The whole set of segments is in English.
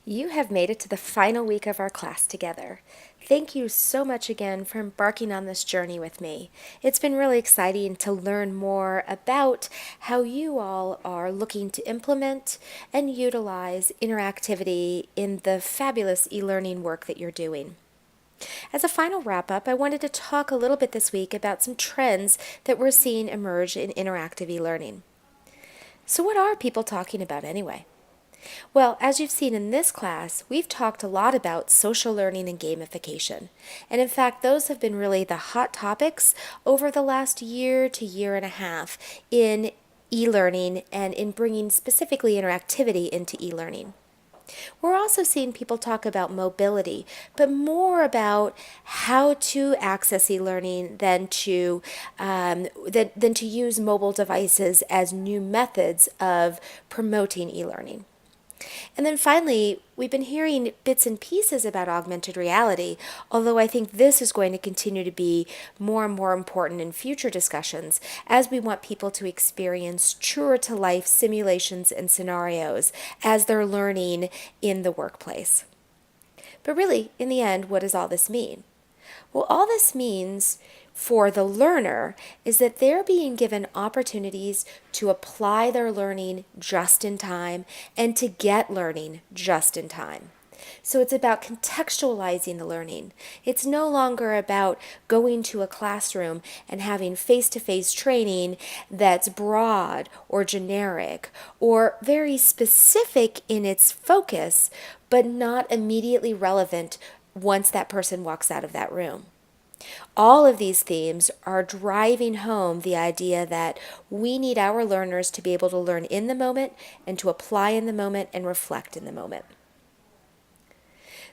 You have made it to the final week of our class together. Thank you so much again for embarking on this journey with me. It's been really exciting to learn more about how you all are looking to implement and utilize interactivity in the fabulous e-learning work that you're doing. As a final wrap up, I wanted to talk a little bit this week about some trends that we're seeing emerge in interactive e-learning. So, what are people talking about anyway? Well, as you've seen in this class, we've talked a lot about social learning and gamification. And in fact, those have been really the hot topics over the last year to year and a half in e-learning and in bringing specifically interactivity into e-learning. We're also seeing people talk about mobility, but more about how to access e-learning than to use mobile devices as new methods of promoting e-learning. And then finally, we've been hearing bits and pieces about augmented reality, although I think this is going to continue to be more and more important in future discussions as we want people to experience truer to life simulations and scenarios as they're learning in the workplace. But really, in the end, what does all this mean? Well, all this means for the learner is that they're being given opportunities to apply their learning just in time and to get learning just in time. So it's about contextualizing the learning. It's no longer about going to a classroom and having face-to-face training that's broad or generic or very specific in its focus, but not immediately relevant once that person walks out of that room. All of these themes are driving home the idea that we need our learners to be able to learn in the moment and to apply in the moment and reflect in the moment.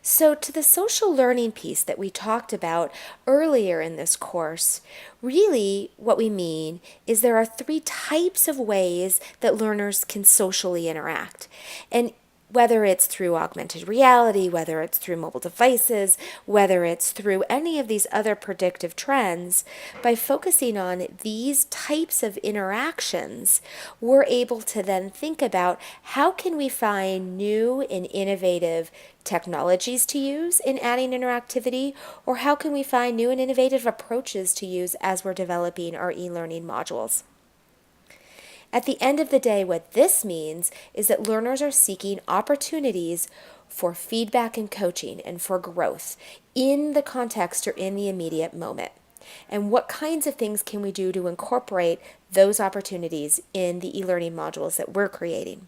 So, to the social learning piece that we talked about earlier in this course, really what we mean is there are three types of ways that learners can socially interact. And whether it's through augmented reality, whether it's through mobile devices, whether it's through any of these other predictive trends, by focusing on these types of interactions, we're able to then think about how can we find new and innovative technologies to use in adding interactivity, or how can we find new and innovative approaches to use as we're developing our e-learning modules. At the end of the day, what this means is that learners are seeking opportunities for feedback and coaching and for growth in the context or in the immediate moment. And what kinds of things can we do to incorporate those opportunities in the e-learning modules that we're creating?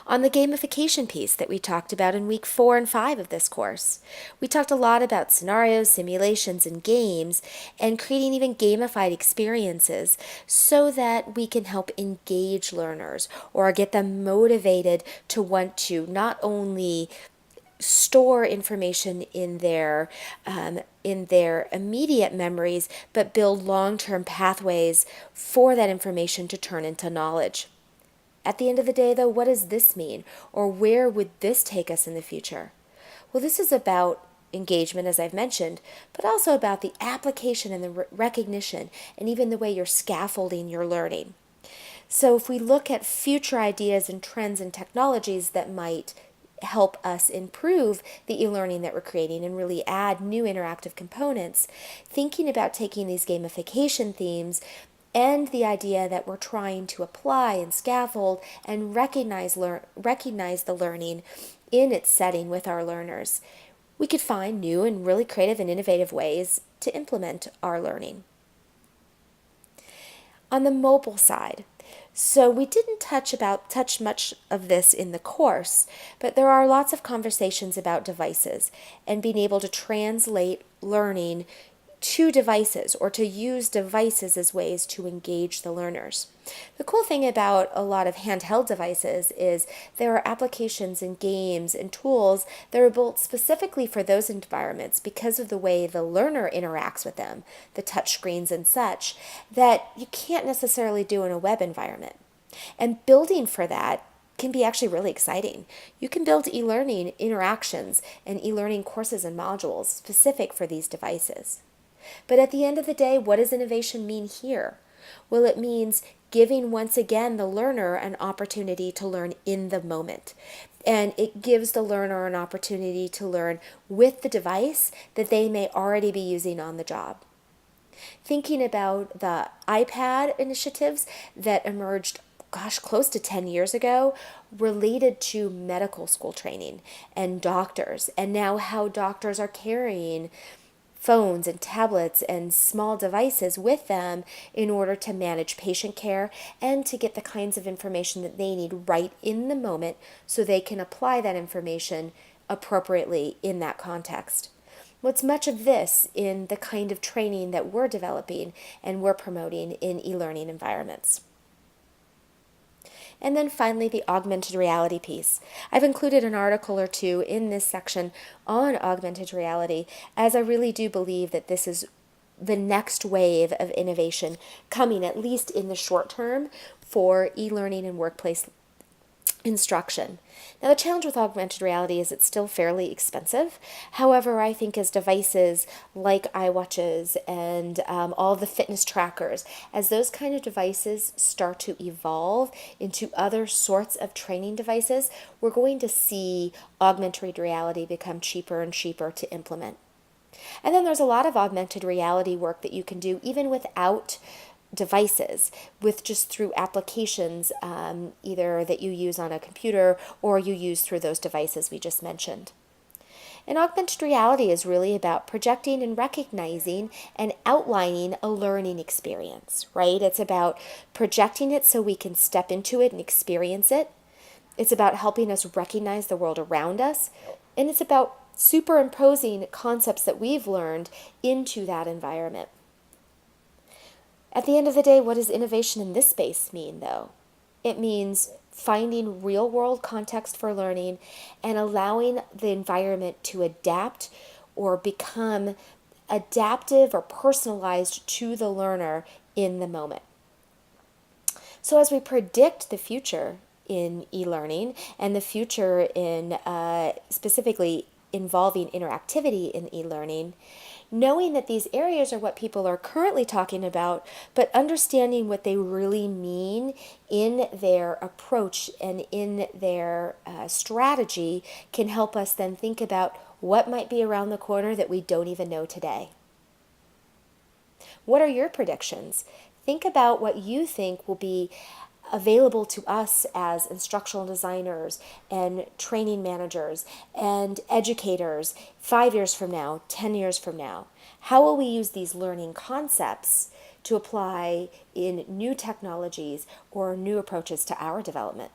On the gamification piece that we talked about in week 4 and 5 of this course, we talked a lot about scenarios, simulations, and games, and creating even gamified experiences so that we can help engage learners or get them motivated to want to not only store information in their immediate memories, but build long-term pathways for that information to turn into knowledge. At the end of the day, though, what does this mean? Or where would this take us in the future? Well, this is about engagement, as I've mentioned, but also about the application and the recognition and even the way you're scaffolding your learning. So if we look at future ideas and trends and technologies that might help us improve the e-learning that we're creating and really add new interactive components, thinking about taking these gamification themes and the idea that we're trying to apply and scaffold and recognize the learning in its setting with our learners, we could find new and really creative and innovative ways to implement our learning. On the mobile side, so we didn't touch much of this in the course, but there are lots of conversations about devices and being able to translate learning to devices or to use devices as ways to engage the learners. The cool thing about a lot of handheld devices is there are applications and games and tools that are built specifically for those environments because of the way the learner interacts with them, the touch screens and such, that you can't necessarily do in a web environment. And building for that can be actually really exciting. You can build e-learning interactions and e-learning courses and modules specific for these devices. But at the end of the day, what does innovation mean here? Well, it means giving once again the learner an opportunity to learn in the moment. And it gives the learner an opportunity to learn with the device that they may already be using on the job. Thinking about the iPad initiatives that emerged, close to 10 years ago, related to medical school training and doctors, and now how doctors are carrying phones and tablets and small devices with them in order to manage patient care and to get the kinds of information that they need right in the moment so they can apply that information appropriately in that context. What's much of this in the kind of training that we're developing and we're promoting in e-learning environments. And then finally, the augmented reality piece. I've included an article or two in this section on augmented reality, as I really do believe that this is the next wave of innovation coming, at least in the short term, for e-learning and workplace instruction. Now, the challenge with augmented reality is it's still fairly expensive. However, I think as devices like iWatches and all the fitness trackers, as those kind of devices start to evolve into other sorts of training devices, we're going to see augmented reality become cheaper and cheaper to implement. And then there's a lot of augmented reality work that you can do even without devices, with just through applications, either that you use on a computer or you use through those devices we just mentioned. And augmented reality is really about projecting and recognizing and outlining a learning experience, right? It's about projecting it so we can step into it and experience it. It's about helping us recognize the world around us. And it's about superimposing concepts that we've learned into that environment. At the end of the day, what does innovation in this space mean, though? It means finding real-world context for learning and allowing the environment to adapt or become adaptive or personalized to the learner in the moment. So as we predict the future in e-learning and the future in specifically involving interactivity in e-learning, knowing that these areas are what people are currently talking about, but understanding what they really mean in their approach and in their strategy can help us then think about what might be around the corner that we don't even know today. What are your predictions? Think about what you think will be available to us as instructional designers and training managers and educators 5 years from now, 10 years from now. How will we use these learning concepts to apply in new technologies or new approaches to our development?